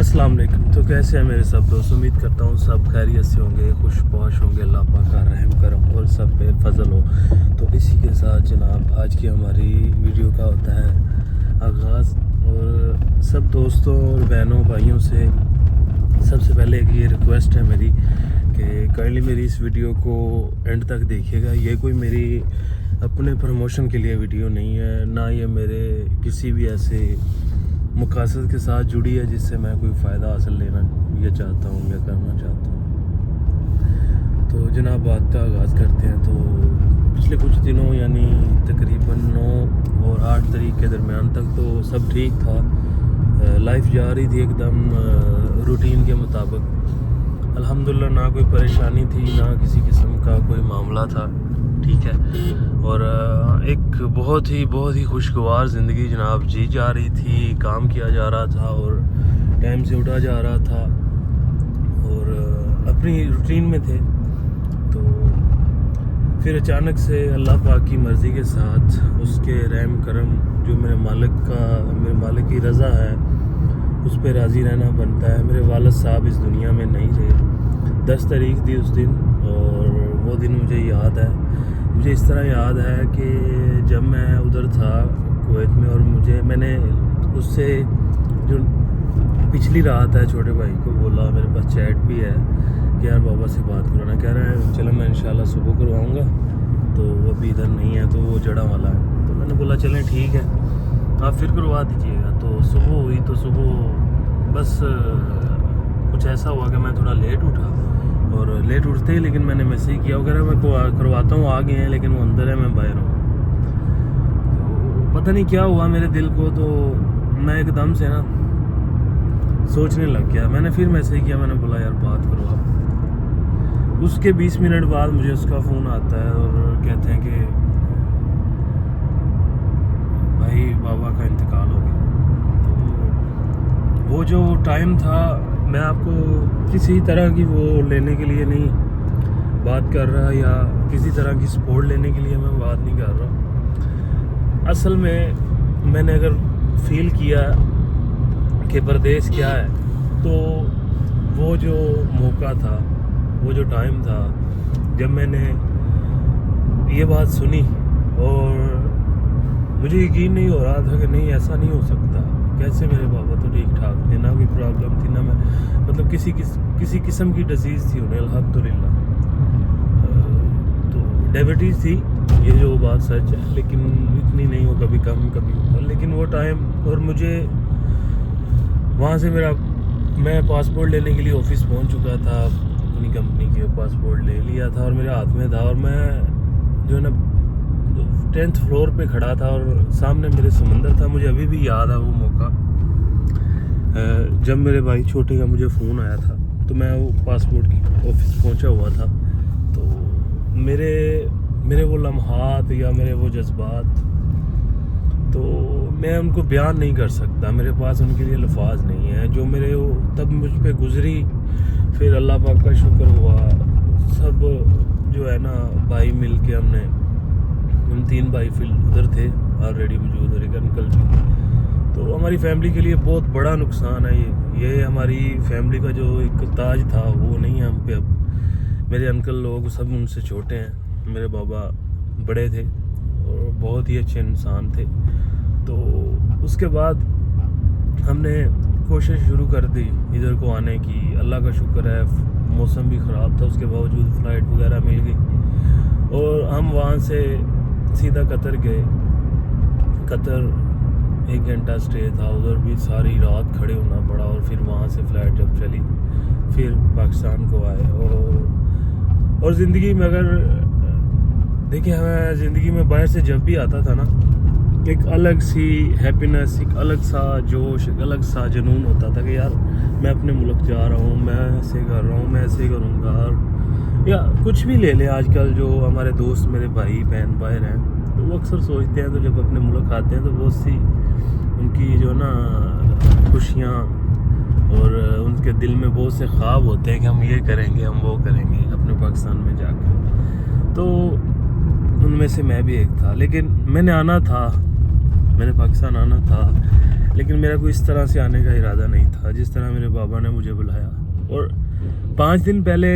अस्सलाम वालेकुम। तो कैसे हैं मेरे सब दोस्त? उम्मीद करता हूँ सब खैरियत से होंगे, खुश पौश होंगे, अल्लाह पाक का रहम करम और सब पे फजल हो। तो इसी के साथ जनाब आज की हमारी वीडियो का होता है आगाज़। और सब दोस्तों और बहनों भाइयों से सबसे पहले एक ये रिक्वेस्ट है मेरी कि काइंडली मेरी इस वीडियो को एंड तक देखिएगा। ये कोई मेरी अपने प्रमोशन के लिए वीडियो नहीं है, ना ये मेरे किसी भी ऐसे मकसद के साथ जुड़ी है जिससे मैं कोई फ़ायदा हासिल लेना ये चाहता हूँ या करना चाहता हूँ। तो जनाब बात का आगाज़ करते हैं। तो पिछले कुछ दिनों यानी तकरीबन 9 और 8 तारीख के दरमियान तक तो सब ठीक था, लाइफ जा रही थी एकदम रूटीन के मुताबिक। अल्हम्दुलिल्लाह ना कोई परेशानी थी, ना किसी किस्म का कोई मामला था, ठीक है। और एक बहुत ही खुशगवार ज़िंदगी जनाब जी जा रही थी, काम किया जा रहा था और टाइम से उठा जा रहा था और अपनी रूटीन में थे। तो फिर अचानक से अल्लाह पाक की मर्ज़ी के साथ उसके रहम करम जो मेरे मालिक की रज़ा है उस पर राज़ी रहना बनता है। मेरे वालिद साहब इस दुनिया में नहीं रहे, 10 तारीख थी उस दिन और वो दिन मुझे याद है। मुझे इस तरह याद है कि जब मैं उधर था कुवैत में और मैंने उससे जो पिछली रात है छोटे भाई को बोला, मेरे पास चैट भी है कि यार बाबा से बात करवाना। कह रहे हैं चलो मैं इंशाल्लाह सुबह करवाऊँगा, तो वो अभी इधर नहीं है, तो वो जड़ा वाला है। तो मैंने बोला चलें ठीक है, आप फिर करवा दीजिएगा। तो सुबह हुई तो सुबह बस कुछ ऐसा हुआ कि मैं थोड़ा लेट उठा और लेट उठते ही लेकिन मैंने मैसेज किया वगैरह मैं करवाता हूँ, आ गए हैं, लेकिन वो अंदर है, मैं बाहर हूँ। तो पता नहीं क्या हुआ मेरे दिल को, तो मैं एकदम से ना सोचने लग गया। मैंने फिर मैसेज किया, मैंने बोला यार बात करो आप। उसके 20 मिनट बाद मुझे उसका फ़ोन आता है और कहते हैं कि भाई बाबा का इंतकाल हो गया। तो वो जो टाइम था, मैं आपको किसी तरह की वो लेने के लिए नहीं बात कर रहा या किसी तरह की सपोर्ट लेने के लिए मैं बात नहीं कर रहा। असल में मैंने अगर फील किया कि परदेश क्या है, तो वो जो मौका था, वो जो टाइम था जब मैंने ये बात सुनी और मुझे यकीन नहीं हो रहा था कि नहीं ऐसा नहीं हो सकता। कैसे मेरे बाबा तो ठीक ठाक थे, ना कोई प्रॉब्लम थी, ना मैं मतलब किसी किस्म की डिजीज़ थी उन्हें, अल्हम्दुलिल्लाह। तो डायबिटीज़ थी, ये जो बात सच है, लेकिन इतनी नहीं हो, कभी कम कभी ऊपर। लेकिन वो टाइम और मुझे वहाँ से मैं पासपोर्ट लेने के लिए ऑफिस पहुँच चुका था, अपनी कंपनी के पासपोर्ट ले लिया था और मेरे हाथ में था और मैं जो है ना 10th फ्लोर पे खड़ा था और सामने मेरे समंदर था। मुझे अभी भी याद है वो मौका जब मेरे भाई छोटे का मुझे फ़ोन आया था, तो मैं वो पासपोर्ट की ऑफिस पहुंचा हुआ था। तो मेरे वो लम्हात या मेरे वो जज्बात, तो मैं उनको बयान नहीं कर सकता, मेरे पास उनके लिए लफाज नहीं है। जो मेरे तब मुझ पे गुजरी, फिर अल्लाह पाक का शुक्र हुआ, सब जो है ना भाई मिल के हमने, हम 3 भाई फिर उधर थे ऑलरेडी मौजूद और एक अंकल भी। तो हमारी फैमिली के लिए बहुत बड़ा नुकसान है ये हमारी फैमिली का जो एक ताज था वो नहीं है हम पे अब। मेरे अंकल लोग सब उनसे छोटे हैं, मेरे बाबा बड़े थे और बहुत ही अच्छे इंसान थे। तो उसके बाद हमने कोशिश शुरू कर दी इधर को आने की। अल्लाह का शुक्र है मौसम भी ख़राब था, उसके बावजूद फ़्लाइट वगैरह मिल गई और हम वहाँ से सीधा कतर गए। कतर 1 घंटा स्टे था, उधर भी सारी रात खड़े होना पड़ा और फिर वहाँ से फ़्लाइट जब चली फिर पाकिस्तान को आए। और ज़िंदगी में अगर देखिए, हमें ज़िंदगी में बाहर से जब भी आता था ना, एक अलग सी हैप्पीनेस, एक अलग सा जोश, एक अलग सा जुनून होता था कि यार मैं अपने मुल्क जा रहा हूँ, मैं ऐसे कर रहा हूँ, मैं ऐसे करूँगा। या कुछ भी ले लें, आजकल जो हमारे दोस्त मेरे भाई बहन बाहर हैं, तो वो अक्सर सोचते हैं तो जब अपने मुल्क आते हैं तो बहुत सी उनकी जो ना खुशियाँ और उनके दिल में बहुत से ख्वाब होते हैं कि हम ये करेंगे, हम वो करेंगे अपने पाकिस्तान में जाकर। तो उनमें से मैं भी एक था, लेकिन मैंने पाकिस्तान आना था, लेकिन मेरा कोई इस तरह से आने का इरादा नहीं था जिस तरह मेरे बाबा ने मुझे बुलाया। और 5 दिन पहले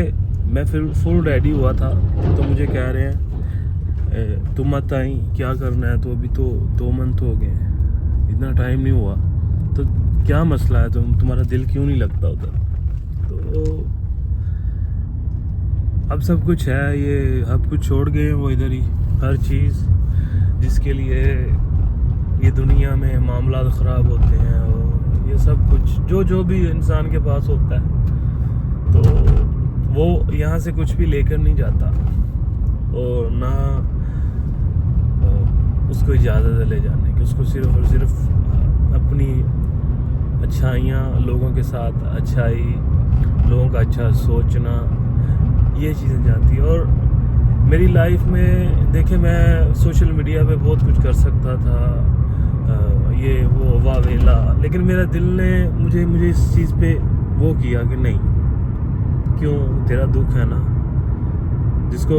मैं फिर फुल रेडी हुआ था, तो मुझे कह रहे हैं तुम मत आई, क्या करना है, तो अभी तो 2 मंथ हो गए हैं, इतना टाइम नहीं हुआ, तो क्या मसला है, तुम्हारा दिल क्यों नहीं लगता उधर। तो अब सब कुछ है, ये अब कुछ छोड़ गए हैं वो इधर ही, हर चीज़ जिसके लिए ये दुनिया में मामला ख़राब होते हैं और ये सब कुछ जो भी इंसान के पास होता है, तो वो यहाँ से कुछ भी लेकर नहीं जाता और ना उसको इजाज़त है ले जाने की। उसको सिर्फ और सिर्फ अपनी अच्छाइयाँ, लोगों के साथ अच्छाई, लोगों का अच्छा सोचना, ये चीज़ें जाती है। और मेरी लाइफ में देखे, मैं सोशल मीडिया पे बहुत कुछ कर सकता था, ये वो वावेला, लेकिन मेरा दिल ने मुझे इस चीज़ पे वो किया कि नहीं, क्यों, तेरा दुख है ना, जिसको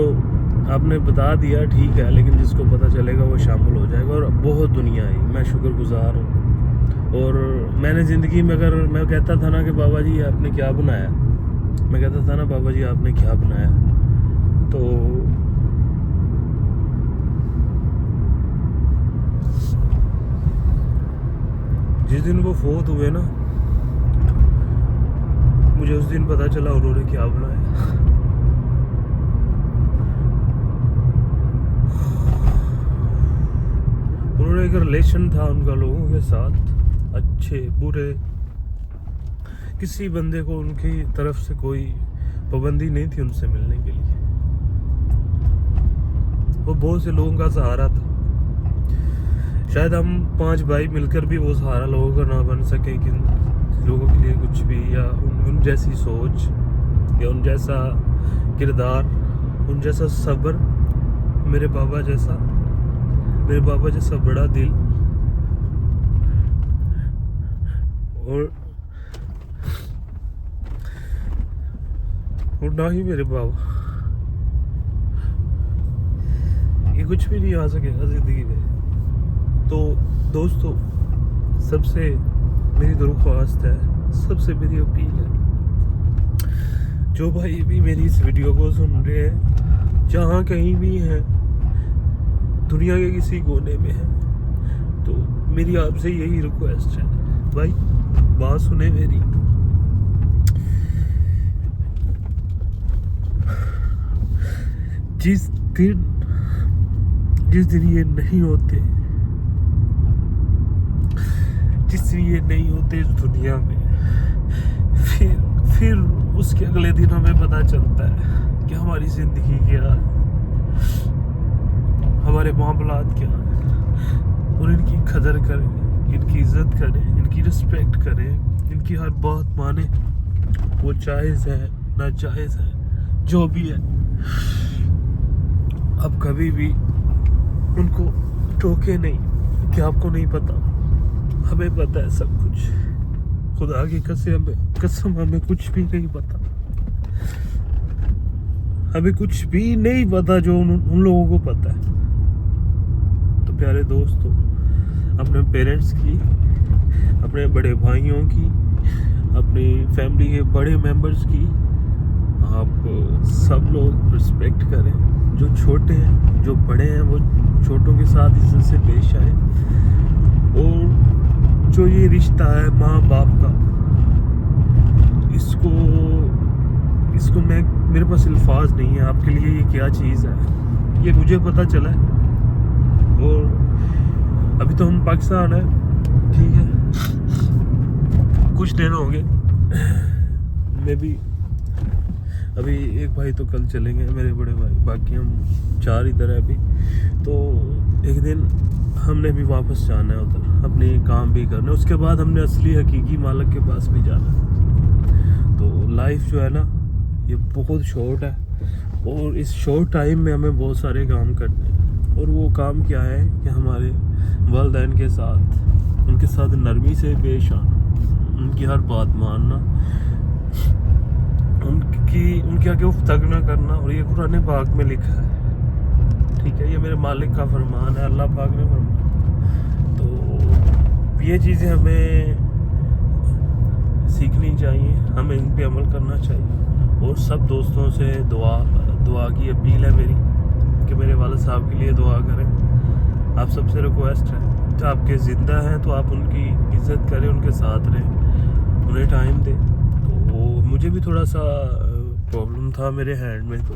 आपने बता दिया ठीक है, लेकिन जिसको पता चलेगा वो शामिल हो जाएगा। और बहुत दुनिया है, मैं शुक्रगुजार हूँ। और मैंने ज़िंदगी में, अगर मैं कहता था ना कि बाबा जी आपने क्या बनाया, मैं कहता था ना बाबा जी आपने क्या बनाया, तो जिस दिन वो फोत हुए ना, मुझे उस दिन पता चला उन्होंने क्या बनाया। उन्होंने एक रिलेशन था उनका लोगों के साथ, अच्छे बुरे, किसी बंदे को उनकी तरफ से कोई पाबंदी नहीं थी उनसे मिलने के लिए। वो बहुत से लोगों का सहारा था। शायद हम 5 भाई मिलकर भी वो सहारा लोगों का ना बन सके कि लोगों के लिए कुछ भी, या उन जैसी सोच, या उन जैसा किरदार, उन जैसा सब्र, मेरे बाबा जैसा बड़ा दिल, और ना ही मेरे बाबा, ये कुछ भी नहीं आ सकेगा जिंदगी में। तो दोस्तों, सबसे मेरी दरख्वास्त है, सबसे मेरी अपील है, जो भाई भी मेरी इस वीडियो को सुन रहे हैं, जहाँ कहीं भी हैं, दुनिया के किसी कोने में है, तो मेरी आपसे यही रिक्वेस्ट है, भाई बात सुने मेरी। जिस दिन ये नहीं होते, इस दुनिया में, फिर उसके अगले दिन हमें पता चलता है कि हमारी जिंदगी क्या है, हमारे मामलात क्या है। और इनकी कदर करें, इनकी इज्जत करें, इनकी रिस्पेक्ट करें, इनकी हर बात माने, वो जायज़ है नाजायज़ है जो भी है। अब कभी भी उनको टोके नहीं कि आपको नहीं पता, हमें पता है सब कुछ। खुदा की कसम हमें कुछ भी नहीं पता, हमें कुछ भी नहीं पता जो उन लोगों को पता है। तो प्यारे दोस्तों, अपने पेरेंट्स की, अपने बड़े भाइयों की, अपनी फैमिली के बड़े मेंबर्स की आप सब लोग रिस्पेक्ट करें। जो छोटे हैं, जो बड़े हैं, वो छोटों के साथ इज्जत से पेश आए। और जो ये रिश्ता है माँ बाप का, इसको मेरे पास अल्फाज नहीं है आपके लिए ये क्या चीज़ है। ये मुझे पता चला है, और अभी तो हम पाकिस्तान है, ठीक है, कुछ दिन हो गए, मैं भी अभी एक भाई तो कल चलेंगे, मेरे बड़े भाई, बाकी हम 4 इधर है अभी। तो एक दिन हमने भी वापस जाना है उधर, अपने काम भी करना है, उसके बाद हमने असली हकीकी मालिक के पास भी जाना है। तो लाइफ जो है ना, ये बहुत शॉर्ट है, और इस शॉर्ट टाइम में हमें बहुत सारे काम करने हैं। और वो काम क्या है कि हमारे वालिदैन के साथ, उनके साथ नरमी से पेश आना, उनकी हर बात मानना, उनके आगे उफ्तग ना करना। और ये कुरान पाक में लिखा है, ठीक है, ये मेरे मालिक का फरमान है, अल्लाह पाक ने फरमाया। तो ये चीज़ें हमें सीखनी चाहिए, हमें इन पे अमल करना चाहिए। और सब दोस्तों से दुआ की अपील है मेरी कि मेरे वालिद साहब के लिए दुआ करें। आप सबसे रिक्वेस्ट है, जब आपके ज़िंदा हैं तो आप उनकी इज़्ज़त करें, उनके साथ रहें, उन्हें टाइम दें। तो मुझे भी थोड़ा सा प्रॉब्लम था मेरे हैंड में, तो